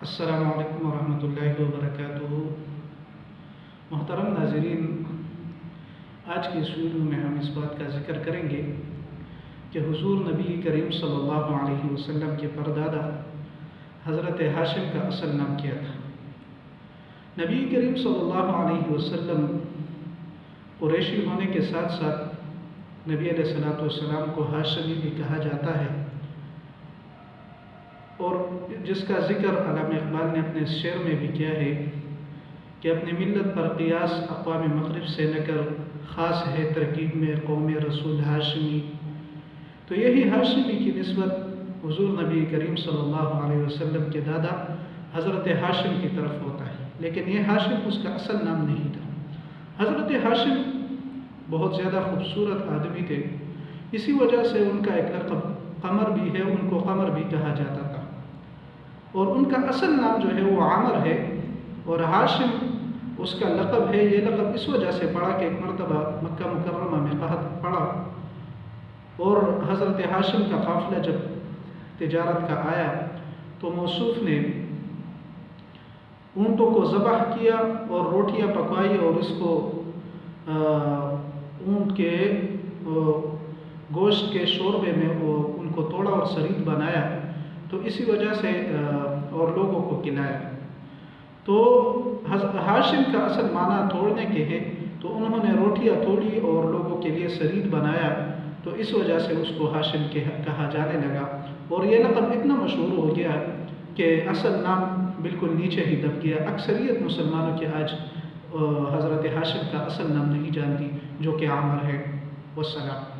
السلام علیکم ورحمۃ اللہ وبرکاتہ۔ محترم ناظرین، آج کی اس ویڈیو میں ہم اس بات کا ذکر کریں گے کہ حضور نبی کریم صلی اللہ علیہ وسلم کے پردادا حضرت ہاشم کا اصل نام کیا تھا۔ نبی کریم صلی اللہ علیہ وسلم قریشی ہونے کے ساتھ ساتھ نبی علیہ الصلوۃ والسلام کو ہاشمی بھی کہا جاتا ہے، اور جس کا ذکر علامہ اقبال نے اپنے شعر میں بھی کیا ہے کہ اپنی ملت پر قیاس اقوام مغرب سے نہ کر، خاص ہے ترکیب میں قوم رسول ہاشمی۔ تو یہی ہاشمی کی نسبت حضور نبی کریم صلی اللہ علیہ وسلم کے دادا حضرت ہاشم کی طرف ہوتا ہے، لیکن یہ ہاشم اس کا اصل نام نہیں تھا۔ حضرت ہاشم بہت زیادہ خوبصورت آدمی تھے، اسی وجہ سے ان کا ایک لقب قمر بھی ہے، ان کو قمر بھی کہا جاتا تھا، اور ان کا اصل نام جو ہے وہ عامر ہے، اور ہاشم اس کا لقب ہے۔ یہ لقب اس وجہ سے پڑا کہ ایک مرتبہ مکہ مکرمہ میں قحط پڑا، اور حضرت ہاشم کا قافلہ جب تجارت کا آیا تو موصوف نے اونٹوں کو ذبح کیا اور روٹیاں پکوائی، اور اس کو اونٹ کے گوشت کے شوربے میں ان کو توڑا اور سرید بنایا، تو اسی وجہ سے اور لوگوں کو کھلایا۔ تو ہاشم کا اصل معنی توڑنے کے ہے، تو انہوں نے روٹیاں توڑی اور لوگوں کے لیے سرید بنایا، تو اس وجہ سے اس کو ہاشم کہا جانے لگا، اور یہ لقب اتنا مشہور ہو گیا کہ اصل نام بالکل نیچے ہی دب گیا۔ اکثریت مسلمانوں کے آج حضرت ہاشم کا اصل نام نہیں جانتی، جو کہ عامر ہے۔ والسلام۔